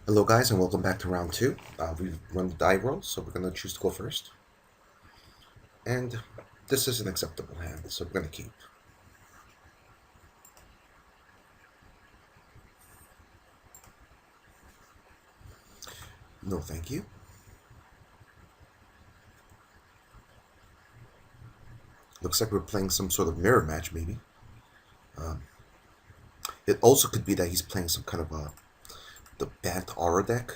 Hello guys and welcome back to round 2. We've run the die roll, so we're going to choose to go first. And this is an acceptable hand, so we're going to keep. No thank you. Looks like we're playing some sort of mirror match maybe. It also could be that he's playing some kind of the Bant Aura deck.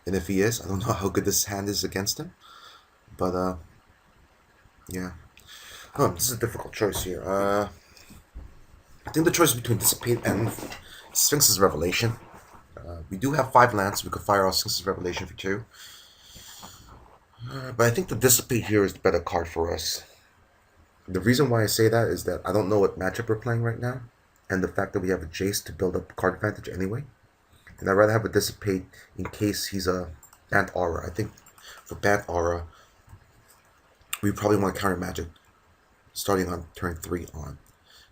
And if he is, I don't know how good this hand is against him. But yeah. Oh, this is a difficult choice here. I think the choice is between Dissipate and Sphinx's Revelation. We do have 5 lands, we could fire off Sphinx's Revelation for 2. But I think the Dissipate here is the better card for us. The reason why I say that is that I don't know what matchup we're playing right now, and the fact that we have a Jace to build up card advantage anyway. And I'd rather have a Dissipate in case he's a Bant Aura. I think for Bant Aura, we probably want to counter Magic starting on turn 3 on.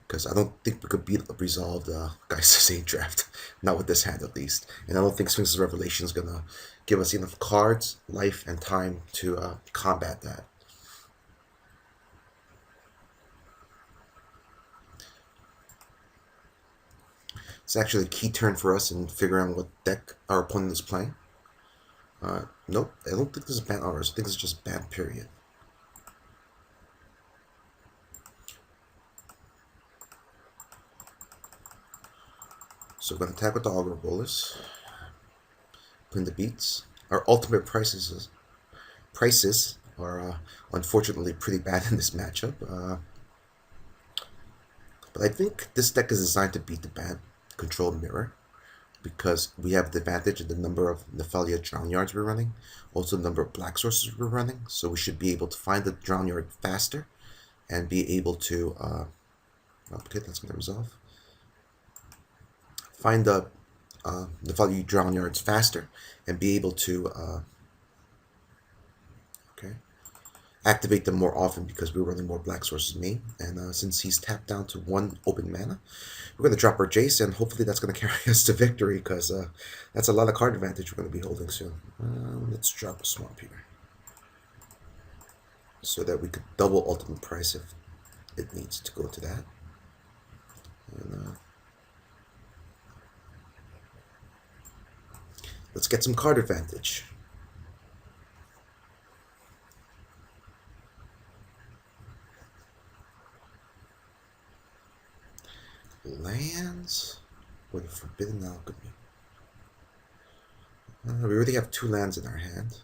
Because I don't think we could beat a resolved Geysers draft. Not with this hand at least. And I don't think Sphinx's Revelation is going to give us enough cards, life, and time to combat that. It's actually a key turn for us in figuring out what deck our opponent is playing. Nope, I don't think this is Bant Auras. I think this is just Bant period. So we're going to attack with the Aggro Bolus. Put in the beats. Our ultimate prices are unfortunately pretty bad in this matchup. But I think this deck is designed to beat the Bant Control Mirror, because we have the advantage in the number of Nephalia Drown Yards we're running, also the number of Black Sources we're running, so we should be able to find the Drown Yard faster, and be able to, okay, that's going to resolve. Find the Nephalia Drown Yards faster, and be able to, activate them more often because we're running more Black Sources main. And since he's tapped down to 1 open mana, we're going to drop our Jace, and hopefully that's going to carry us to victory, because that's a lot of card advantage we're going to be holding soon. Let's drop a Swamp here, so that we could double ultimate price if it needs to go to that. And let's get some card advantage. Lands with a Forbidden Alchemy. We already have 2 lands in our hand.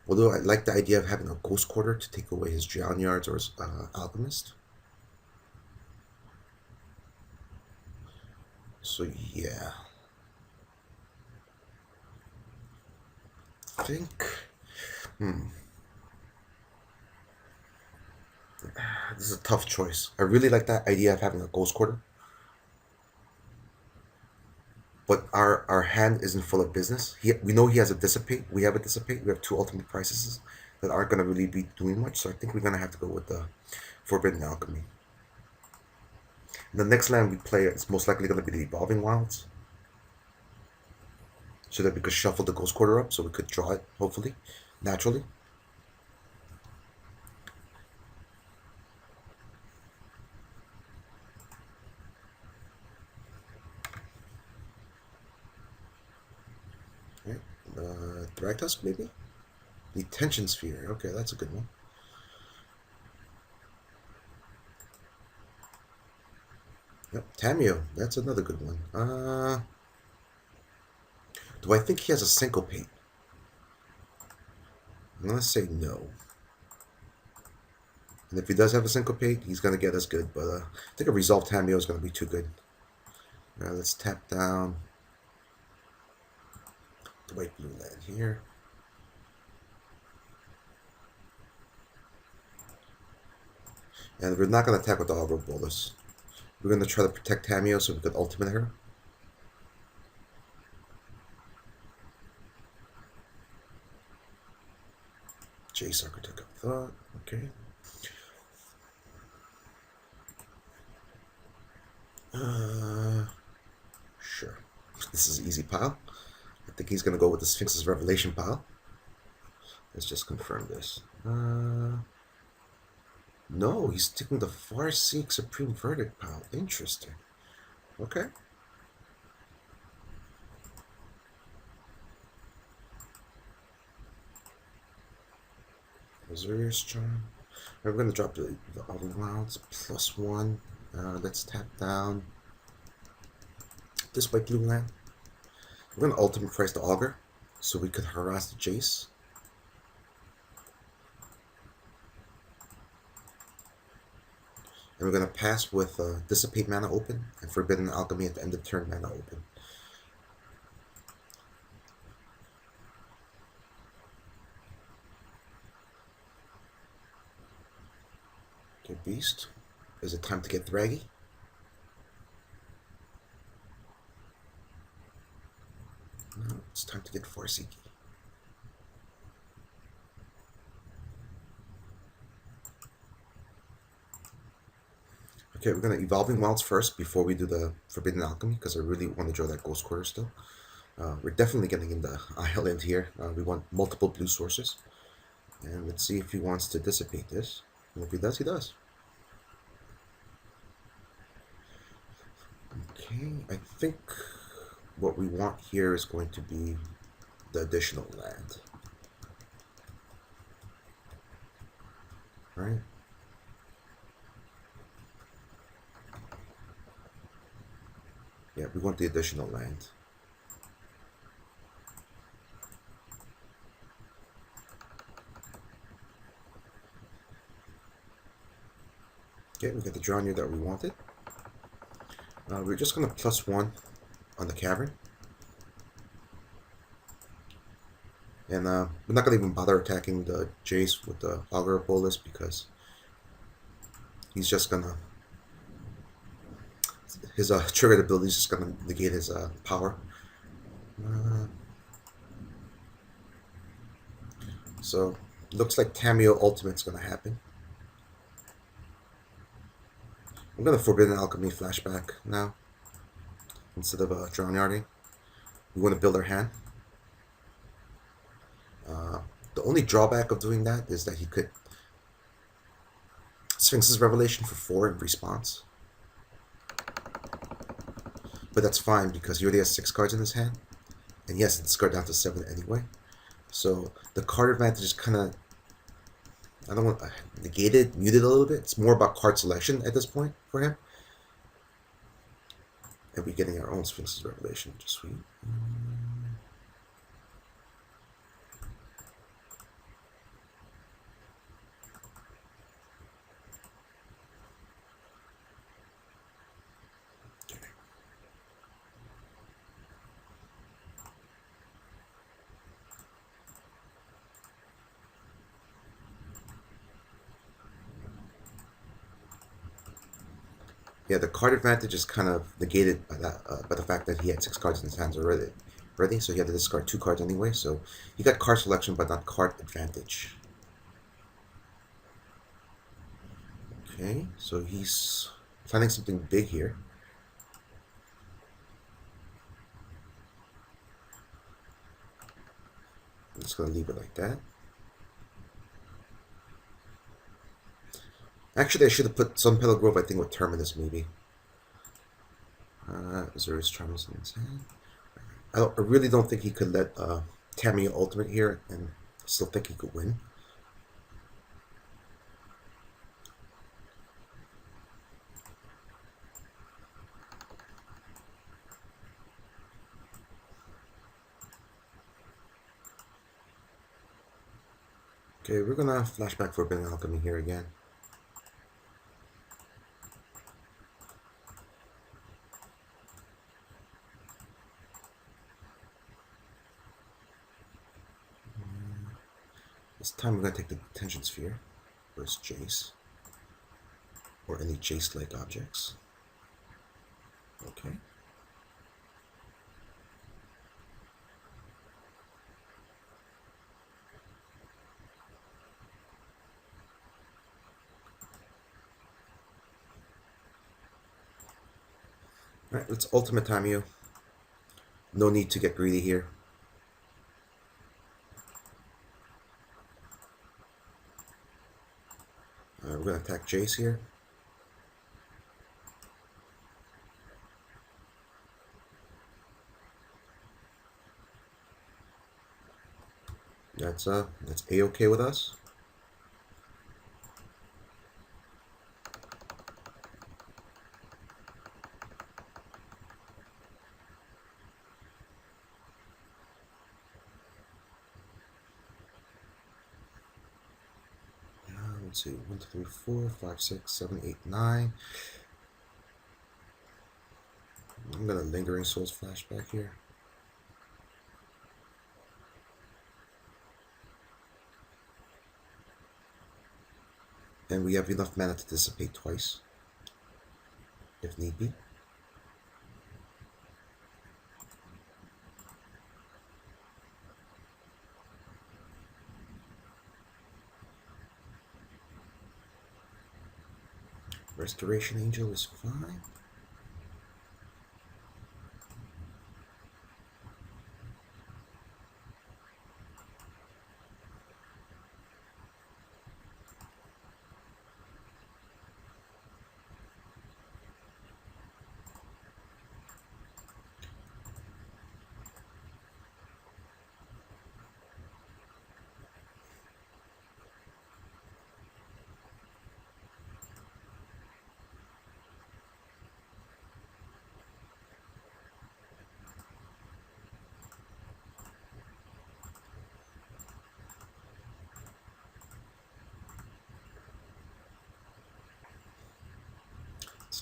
Although I like the idea of having a Ghost Quarter to take away his Drown Yards or his Alchemist. So yeah. I think... This is a tough choice. I really like that idea of having a Ghost Quarter. But our hand isn't full of business. We know he has a Dissipate. We have a Dissipate. We have 2 ultimate prices that aren't going to really be doing much. So I think we're going to have to go with the Forbidden Alchemy. And the next land we play is most likely going to be the Evolving Wilds, so that we could shuffle the Ghost Quarter up, so we could draw it, hopefully, naturally. Thragtusk, maybe? The Tension Sphere. Okay, that's a good one. Yep, Tamiyo. That's another good one. Do I think he has a Syncopate? I'm going to say no. And if he does have a Syncopate, he's going to get us good. But I think a Resolve Tamiyo is going to be too good. Let's tap down the white blue land here. And we're not going to attack with the Aggro Bolus. We're going to try to protect Tamiyo so we could ultimate her. Jace Architect of Thought. Okay. this is an easy pile. I think he's going to go with the Sphinx's Revelation pile. Let's just confirm this. No, he's sticking the Farseek Supreme Verdict pile. Interesting. Okay. Azurius Charm. We're going to drop the Autumn Clouds +1. Let's tap down this white blue land. We're going to ultimate price the Augur so we could harass the Jace. And we're going to pass with Dissipate mana open and Forbidden Alchemy at the end of turn mana open. Okay, Beast. Is it time to get Thraggy? No, it's time to get Farseek. Okay, we're going to Evolving Wilds first before we do the Forbidden Alchemy because I really want to draw that Ghost Quarter still. We're definitely getting in the island here. We want multiple blue sources. And let's see if he wants to dissipate this. And if he does, he does. Okay, I think what we want here is going to be the additional land. Right? Yeah, we want the additional land. Okay, we got the draw near that we wanted. We're just going to +1 on the Cavern. And we're not going to even bother attacking the Jace with the Augur Bolus because he's just going to... His triggered ability is just going to negate his power. So, looks like Tamiyo Ultimate's going to happen. I'm going to Forbidden Alchemy flashback now instead of Drown Yarding. We want to build our hand. The only drawback of doing that is that he could Sphinx's Revelation for 4 in response. But that's fine because he already has 6 cards in his hand. And he has to discard down to 7 anyway. So the card advantage is kind of, I don't want negated, muted a little bit. It's more about card selection at this point for him. And we're getting our own Sphinx's Revelation, which is sweet. Yeah, the card advantage is kind of negated by that, by the fact that he had 6 cards in his hands already. So he had to discard 2 cards anyway. So he got card selection, but not card advantage. Okay, so he's planning something big here. I'm just gonna leave it like that. Actually, I should have put Sunpellow Grove, I think, with Terminus, maybe. Azurius Charm is in his hand. I really don't think he could let Tamiyo Ultimate here, and still think he could win. Okay, we're gonna flashback Forbidden Alchemy here again. This time we're going to take the Detention Sphere versus Jace, or any Jace-like objects. Okay. Alright, let's Ultimate Tamiyo. No need to get greedy here. We're going to attack Jace here. That's A-okay with us. Let's see, 1, 2, 3, 4, 5, 6, 7, 8, 9. I'm gonna Lingering Souls flashback here. And we have enough mana to dissipate twice, if need be. Restoration Angel is fine.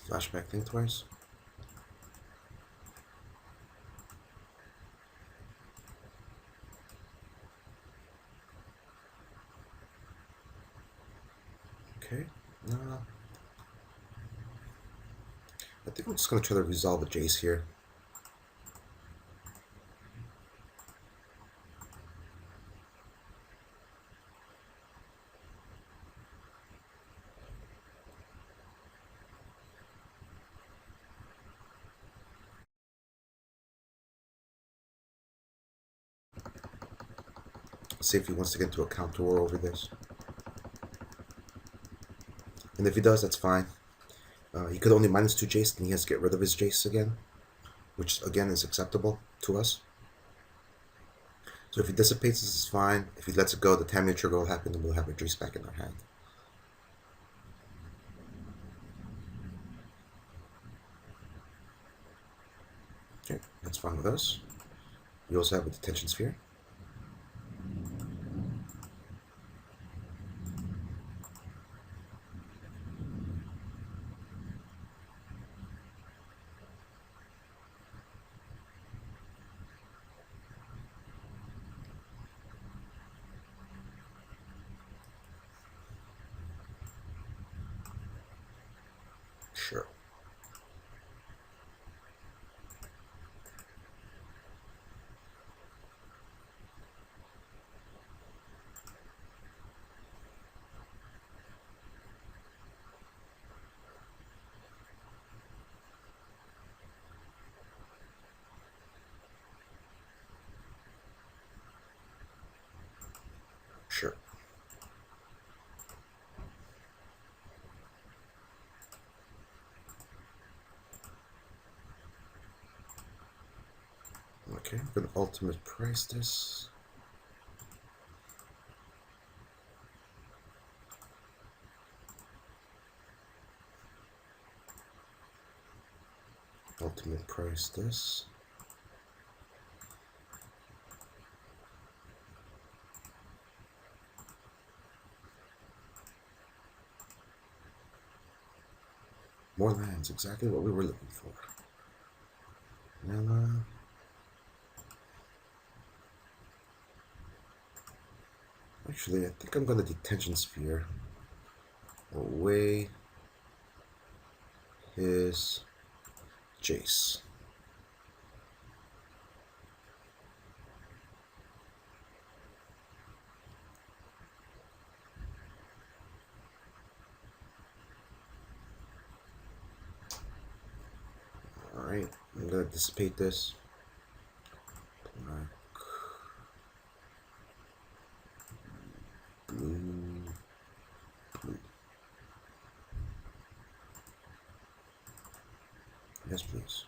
Flashback thing twice. Okay. I think I'm just going to try to resolve a Jace here. See if he wants to get into a counter war over this. And if he does, that's fine. He could only -2 Jace, and he has to get rid of his Jace again, which again is acceptable to us. So if he dissipates, this is fine. If he lets it go, the Tamiya trigger will happen, and we'll have a Jace back in our hand. Okay, that's fine with us. We also have a Detention Sphere. Sure. Sure. Okay, I'm going to ultimate price this. Ultimate price this. More lands, exactly what we were looking for. Now, actually, I think I'm going to Detention Sphere away his Jace. Alright, I'm going to dissipate this. Yes, please.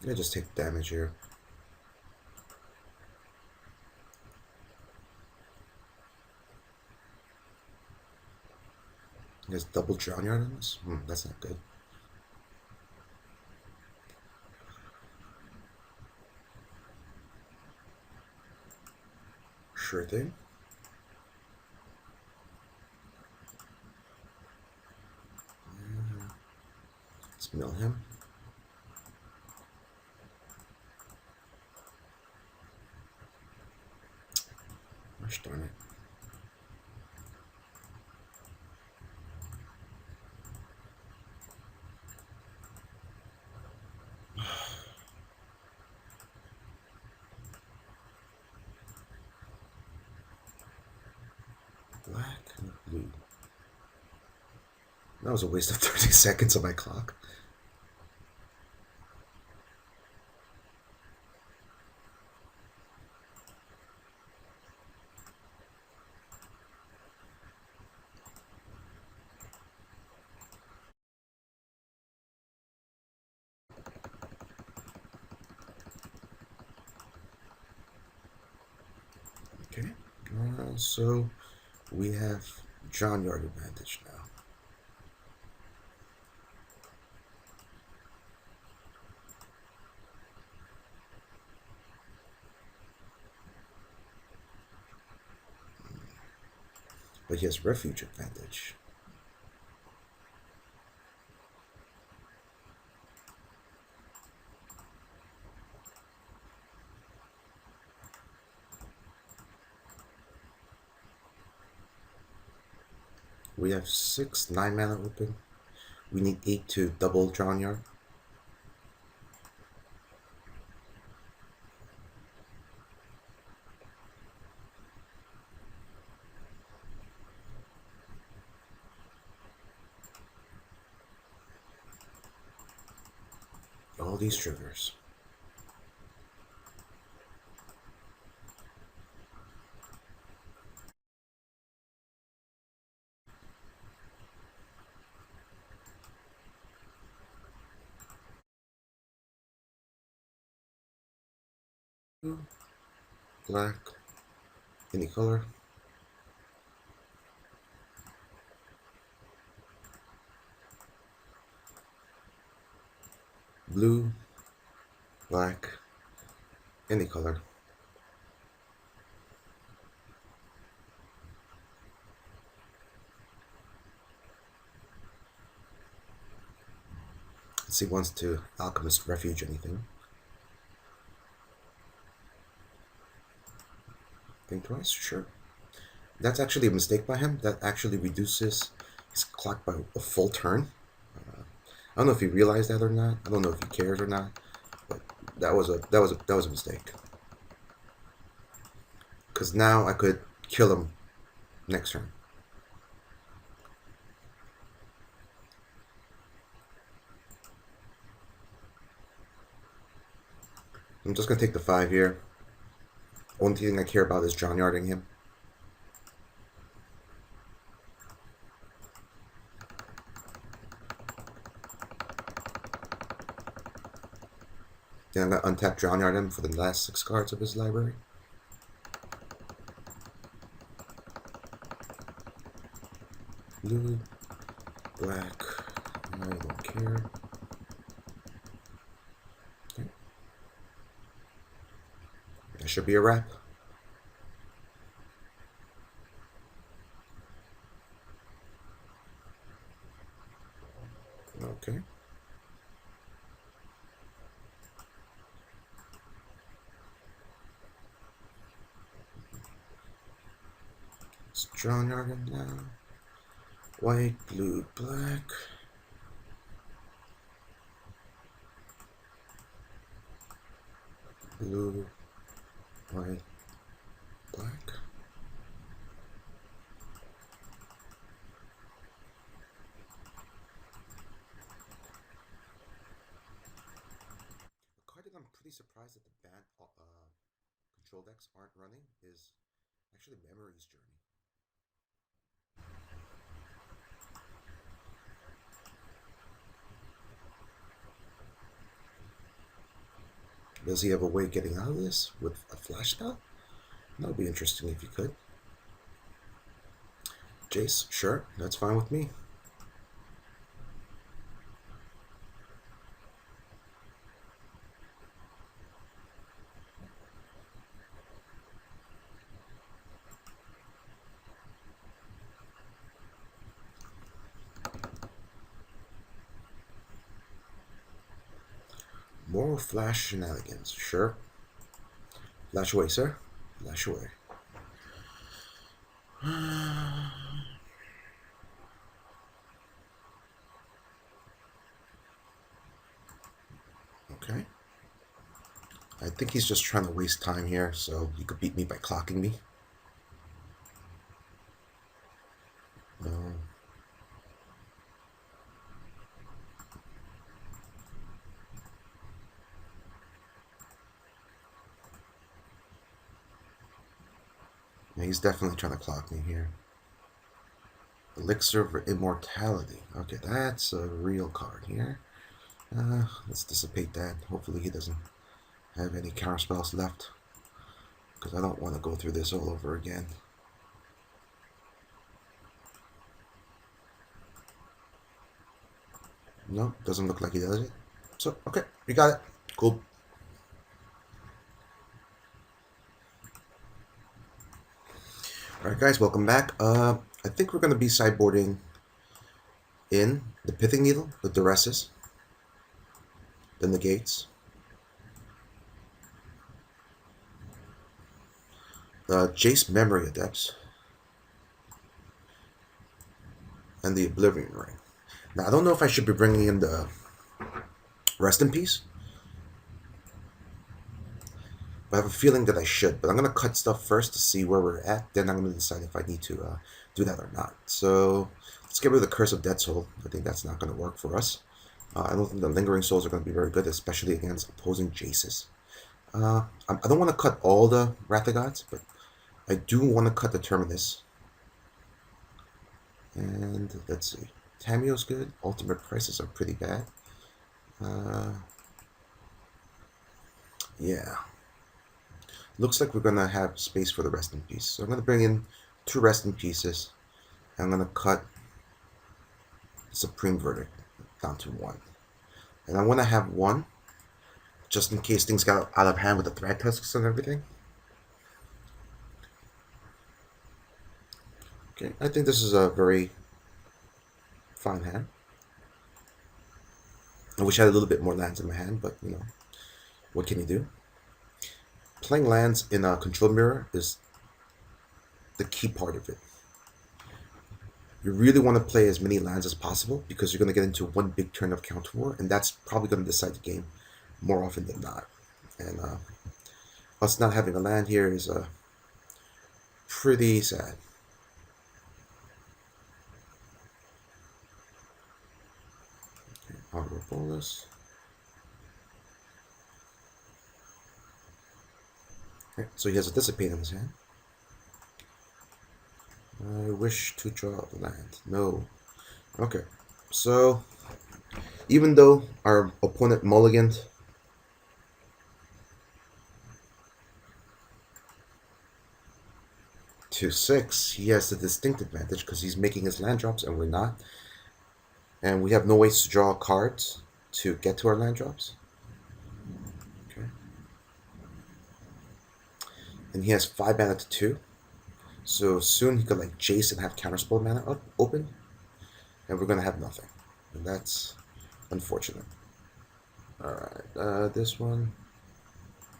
I just take damage here. There's double Drown Yard on this? That's not good. Sure thing. Let's mill him. Gosh darn it. Black and blue. That was a waste of 30 seconds of my clock. Okay, so we have Drown Yard advantage now. But he has refuge advantage. We have 6 9 mana open. We need 8 to double Drown Yard. All these triggers. Black, any color. Blue, black, any color. Let's see, wants to Alchemist Refuge anything. Think twice? Sure. That's actually a mistake by him. That actually reduces his clock by a full turn. I don't know if he realized that or not. I don't know if he cares or not. But that was a mistake. Because now I could kill him next turn. I'm just gonna take the 5 here. Only thing I care about is Drown Yarding him. Then I'm gonna untap Drown Yard him for the last 6 cards of his library. Blue, black, I don't care. Okay. That should be a wrap. Okay. Let's Drown Yard him now. White, blue, black. Blue, white, black. actually surprised that the banned control decks aren't running is actually Memory's Journey. Does he have a way of getting out of this with a flash spell? That would be interesting if he could. Jace, sure, that's fine with me. More flash shenanigans, sure. Flash away, sir. Flash away. Okay. I think he's just trying to waste time here, so he could beat me by clocking me. No. Yeah, he's definitely trying to clock me here. Elixir of Immortality. Okay, that's a real card here. Let's dissipate that. Hopefully he doesn't have any counter spells left, because I don't want to go through this all over again. No, doesn't look like he does it. So, okay, we got it. Cool. Alright guys, welcome back. I think we're going to be sideboarding in the Pithing Needle, the Duresses, the Negates, the Jace Memory Adepts, and the Oblivion Ring. Now, I don't know if I should be bringing in the Rest in Peace, but I have a feeling that I should. But I'm going to cut stuff first to see where we're at. Then I'm going to decide if I need to do that or not. So let's get rid of the Curse of Dead Soul. I think that's not going to work for us. I don't think the Lingering Souls are going to be very good, especially against opposing Jaces. I don't want to cut all the Wrath of Gods, but I do want to cut the Terminus. And let's see. Tamiyo's good. Ultimate Prices are pretty bad. Yeah. Looks like we're going to have space for the Rest in Peace. So I'm going to bring in 2 Rest in Pieces. And I'm going to cut Supreme Verdict down to 1. And I want to have 1, just in case things got out of hand with the Thrag Tusks and everything. Okay, I think this is a very fine hand. I wish I had a little bit more lands in my hand, but, you know, what can you do? Playing lands in a control mirror is the key part of it. You really want to play as many lands as possible, because you're going to get into one big turn of counter war, and that's probably going to decide the game more often than not. And us not having a land here is pretty sad. Aggro bonus. Okay, so he has a Dissipate in his hand. I wish to draw the land. No. Okay. So, even though our opponent mulliganed to 6, he has the distinct advantage because he's making his land drops and we're not. And we have no ways to draw cards to get to our land drops. Okay. And he has 5 mana to 2. So soon he could like Jace and have counterspell mana open. And we're going to have nothing. And that's unfortunate. Alright, this one.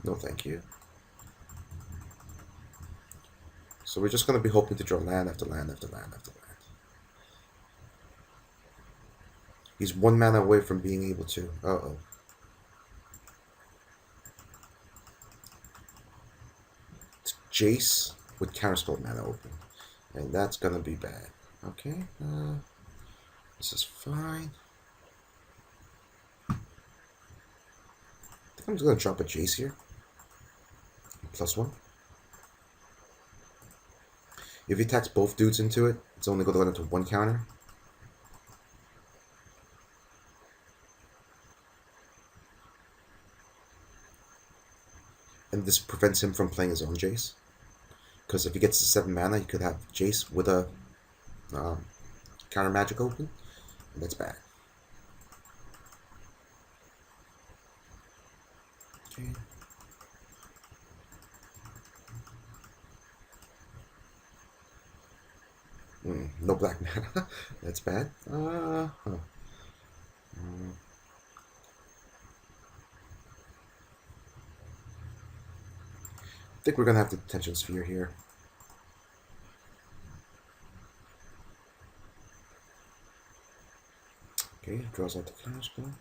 No thank you. So we're just going to be hoping to draw land after land after land after land. He's 1 mana away from being able to. Uh-oh. It's Jace with counterspell mana open. And that's going to be bad. Okay. This is fine. I think I'm just gonna drop a Jace here. +1. If he attacks both dudes into it, it's only going to go into 1 counter. And this prevents him from playing his own Jace. Because if he gets to 7 mana, he could have Jace with a counter magic open. And that's bad. Okay. No black mana. That's bad. I think we're gonna have the Detention Sphere here. Okay, draws out the counter spell.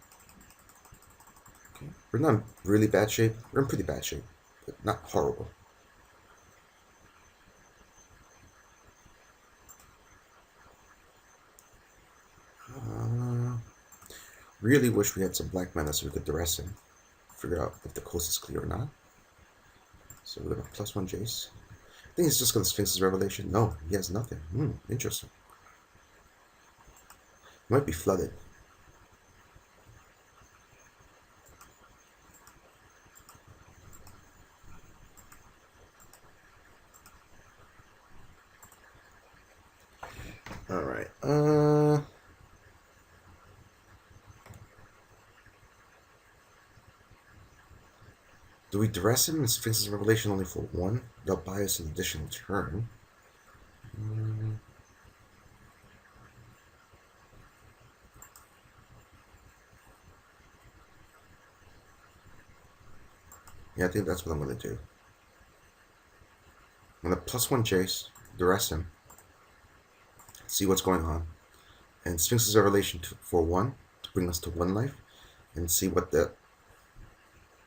Okay, we're not in really bad shape. We're in pretty bad shape, but not horrible. Really wish we had some black mana so we could duress him. Figure out if the coast is clear or not. So we're gonna +1 Jace. I think he's just gonna Sphinx's Revelation. No, he has nothing. Interesting. Might be flooded. Alright. Do we duress him and Sphinx's Revelation only for 1? They'll buy us an additional turn. Yeah, I think that's what I'm going to do. I'm going to +1 Jace, duress him, see what's going on, and Sphinx's Revelation for 1 to bring us to 1 life, and see what that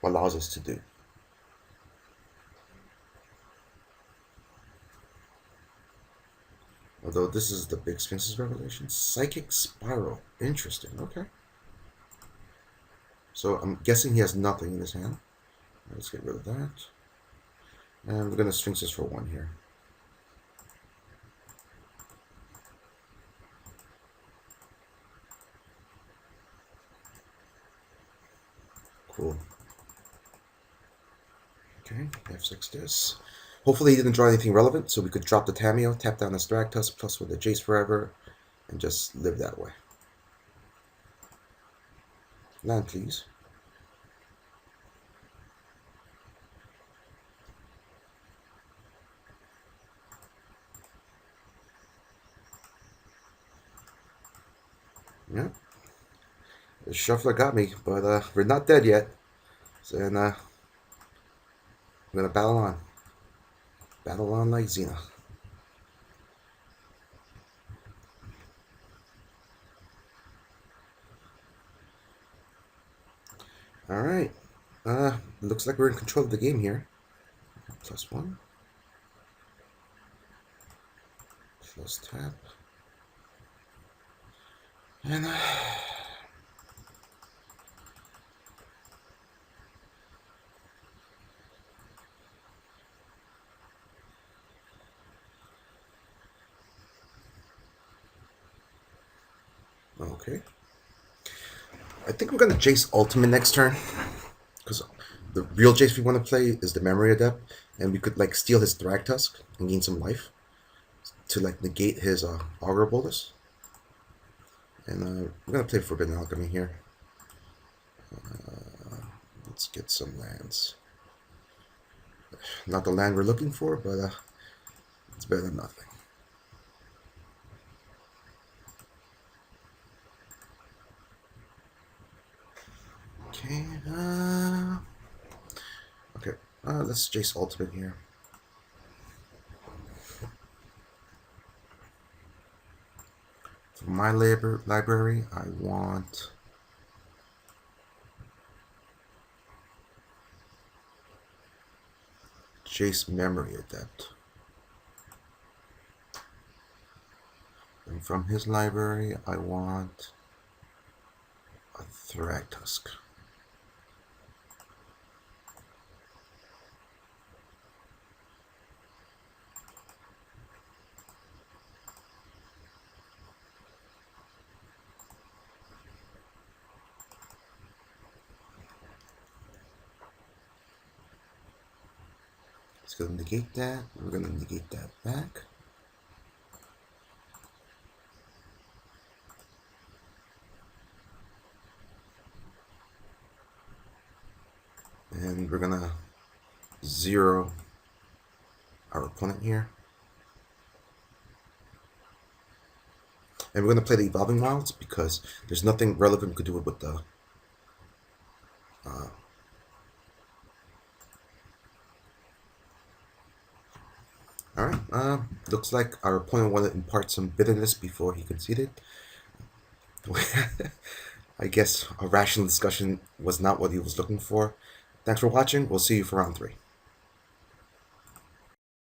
allows us to do. Although this is the big Sphinx's Revelation. Psychic Spiral. Interesting. Okay. So I'm guessing he has nothing in his hand. Let's get rid of that. And we're going to Sphinx's for 1 here. Cool. Okay, F6 this. Hopefully he didn't draw anything relevant, so we could drop the Tamiyo, tap down the Thragtusk, plus with the Jace forever, and just live that way. Land, please. Yeah. The shuffler got me, but we're not dead yet. So, and we're gonna battle on. Battle on like Xena. Alright. Looks like we're in control of the game here. +1. Plus tap. And okay. I think we're gonna Jace Ultimate next turn. Because the real Jace we want to play is the Memory Adept, and we could like steal his Thragtusk and gain some life to like negate his Aggro Bolus. And we're gonna play Forbidden Alchemy here. Let's get some lands. Not the land we're looking for, but it's better than nothing. Okay, let's Jace Ultimate here. For my library, I want Jace Memory Adept. And from his library, I want a Thragtusk. It's going to negate that. We're going to negate that back. And we're going to 0 our opponent here. And we're going to play the Evolving Wilds because there's nothing relevant we could do with the Alright, looks like our opponent wanted to impart some bitterness before he conceded. I guess a rational discussion was not what he was looking for. Thanks for watching. We'll see you for round 3.